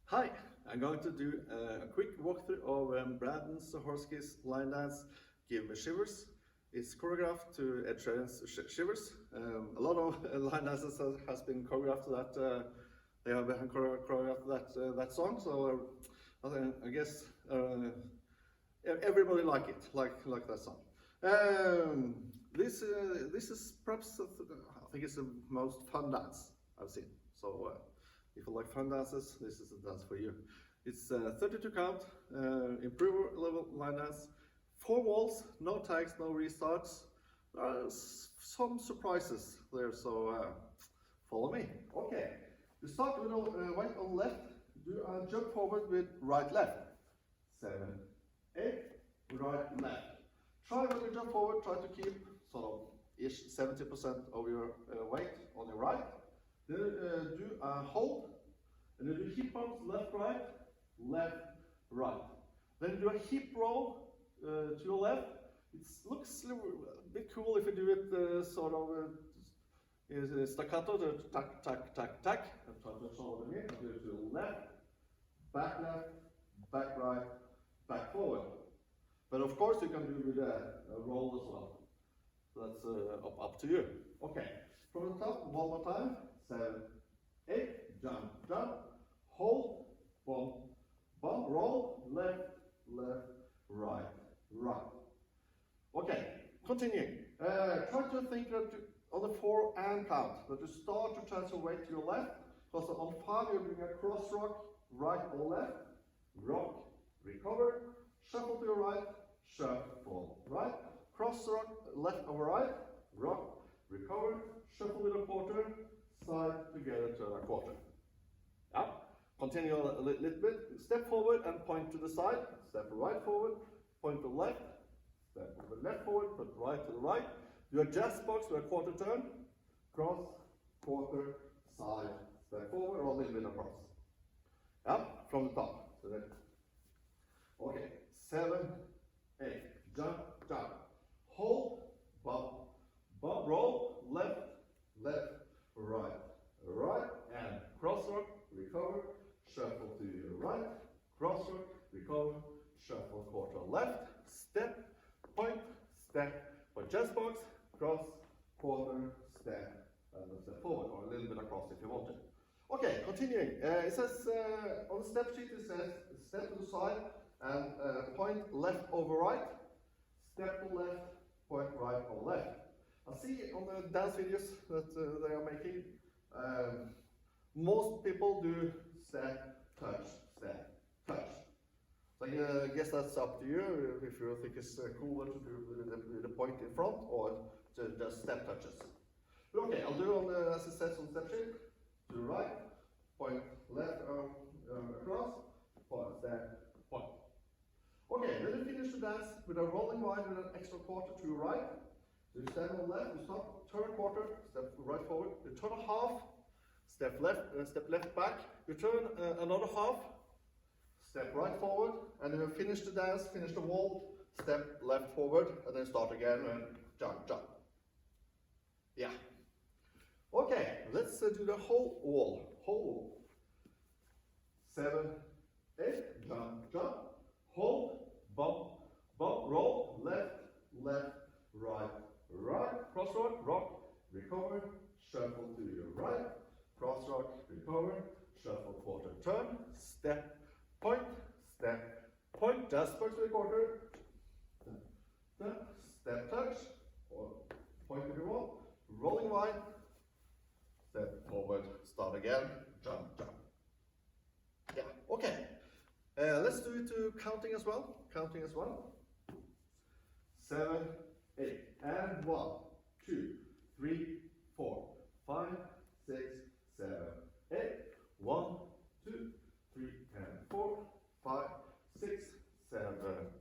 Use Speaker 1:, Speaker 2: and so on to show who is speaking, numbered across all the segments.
Speaker 1: Hi, I'm going to do a quick walkthrough of Brandon Zahorsky's Linedance Give Me Shivers. It's choreographed to Ed Sheeran's Shivers. A lot of line dances has been choreographed to that. They have choreographed that song. So I guess everybody like it, like that song. This is perhaps I think it's the most fun dance I've seen. So if you like fun dances, this is a dance for you. It's 32 count, improver level line dance. 4 walls, no tags, no restarts. Some surprises there, so follow me. Okay, you start with right on left. Do a jump forward with right left. 7, 8, right left. Try when you jump forward, try to keep sort of ish 70% of your weight on your right. Then do a hold, and then do hip bumps left, right, left, right. Then do a hip roll to your left. It looks a bit cool if you do it sort of staccato, tack, tack, tack, tack. And try to shoulder again. Do it to the left, back right, back forward. But of course you can do with a roll as well. So that's up to you. Okay, from the top, one more time. 7, 8, jump, jump, hold, bump, bump, roll, left, right, right. Okay, continuing. Try to think that on the 4 and count, that you start to transfer weight to your left, because on 5 you're doing a cross rock, right or left, rock, recover, shuffle to your right, shuffle, right, cross rock, left over right, rock, recover, shuffle with a quarter, side together to a quarter. Yeah. Continue a little bit. Step forward and point to the side. Step right forward, point to the left. Step left forward, put right to the right. Do a jazz box with a quarter turn. Cross, quarter, side, step forward, or a little bit across. Yeah, from the top. So okay, 7, 8. Jump, jump. Hold, bump, bump, roll, left, right, right, and cross rock, recover, shuffle to your right, cross rock, recover, shuffle quarter left, step, point, jazz box, cross, quarter, step, and step forward, or a little bit across if you want to. Okay, continuing. It says on the step sheet, it says step to the side and point left over right, step to left, point right or left. I see on the dance videos that they are making, most people do step, touch, step, touch. So I guess that's up to you if you think it's cooler to do with the point in front or just step touches. But okay, I'll do on the, as it says on step sheet, to the right, point left across, point, step, point. Okay, then you finish the dance with a rolling wide with an extra quarter to your right. So you stand on the left, you stop, turn a quarter, step right forward, you turn a half, step left back, you turn another half, step right forward, and then you finish the dance, finish the wall, step left forward, and then start again and jump, jump. Yeah. Okay, let's do the whole wall. 7, 8, jump, jump, hold, bump, bump, roll, left, right, right, cross rock, recover, shuffle to your right, cross rock, recover, shuffle quarter turn, step, point, just box with a quarter, step touch, or point with your roll, rolling wide, step forward, start again, jump, jump. Yeah, okay. Let's do it to counting as well. 7, 8, and 1, 2, 3, 4, 5, 6, 7, 8. 1, 2, 3, and 4, 5, 6, 7,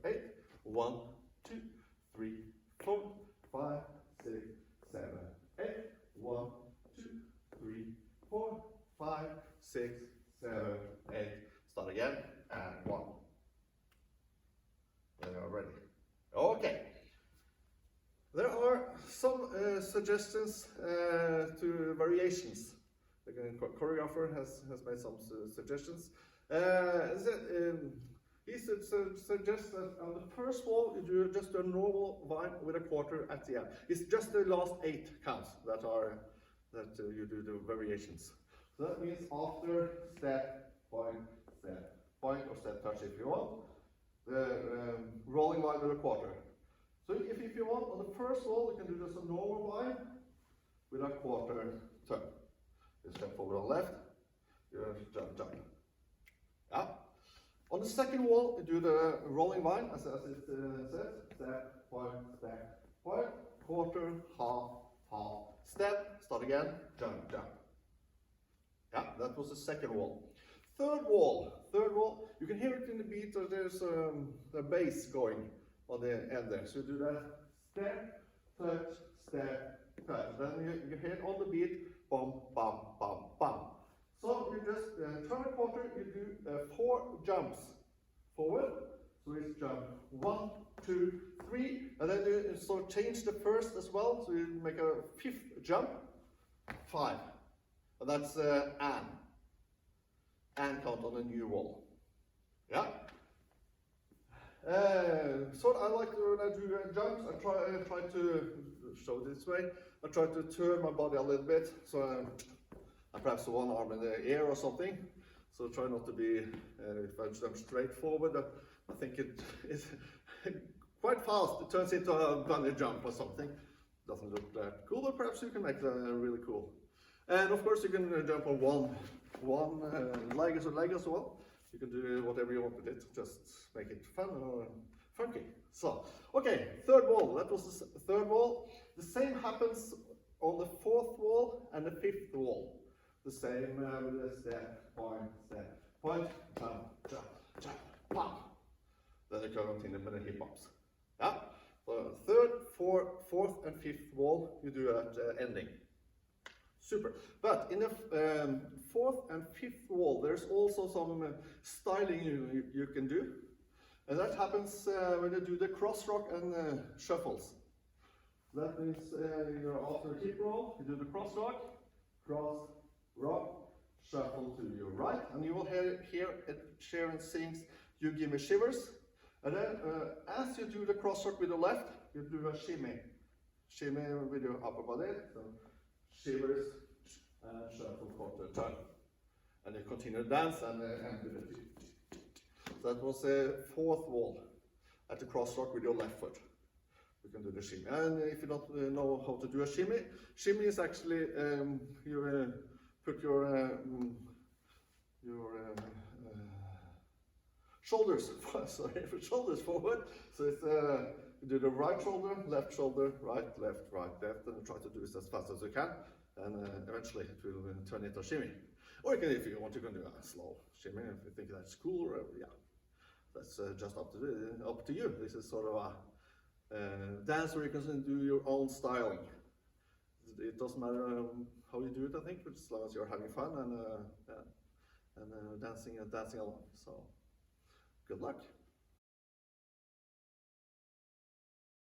Speaker 1: 8. 1, 2, 3, 4, 5, 6, 7, 8. 1, 2, 3, 4, 5, 6, 7, 8. Start again, and 1. Then you're ready. Okay. There are some suggestions to variations. The choreographer has made some suggestions. He suggests that on the first wall you do just a normal vine with a quarter at the end. It's just the last 8 counts that you do the variations. So that means after step, point, or step touch if you want, the rolling vine with a quarter. So if you want, on the first wall you can do just a normal vine with a quarter turn. You step forward on left, you jump. Yeah. On the second wall, you do the rolling vine, as it says, step, point, quarter, half, step, start again, jump. Yeah, that was the second wall. Third wall, you can hear it in the beat, there's a bass going on the end there. So you do that, step, touch. Then you hear it on the beat, bum, bum, bum, bum. So you just turn a quarter, you do 4 jumps forward. So it's jump 1, 2, 3, and then you sort of change the first as well. So you make a 5th jump, 5, and that's and count on a new wall. Yeah. So I like to, when I do jumps, I try to show this way. I try to turn my body a little bit, so I perhaps one arm in the air or something. So try not to be, if I jump straight forward, I think it is quite fast. It turns into a bungee jump or something. Doesn't look that cool, but perhaps you can make that really cool. And of course you can jump on one leg as well. You can do whatever you want with it, just make it fun or funky. So, okay, third wall, that was the third wall. The same happens on the 4th wall and the 5th wall. The same with the step, point, jump, pump. Then you continue with the hip hops. Yeah? So 3rd, 4th and 5th wall, you do at ending. Super. But in the 4th and 5th wall, there's also some styling you can do. And that happens when you do the cross rock and shuffles. That means you're after a hip roll, you do the cross rock, shuffle to your right, and you will hear Sharon sings "You Give Me Shivers." And then as you do the cross rock with the left, you do a shimmy with your upper body. So shivers and shuffle quarter turn, and you continue to dance and do the. So that was the 4th wall at the cross rock with your left foot. You can do the shimmy. And if you don't know how to do a shimmy is actually you put your shoulders forward. So it's you do the right shoulder, right, left, and try to do this as fast as you can. And eventually it will turn into a shimmy. Or you can, if you want, you can do a slow shimmy if you think that's cool. Or, yeah, that's just up to you. This is sort of a dance where you can do your own styling. It doesn't matter how you do it, I think, but as long as you're having fun and dancing along. So, good luck.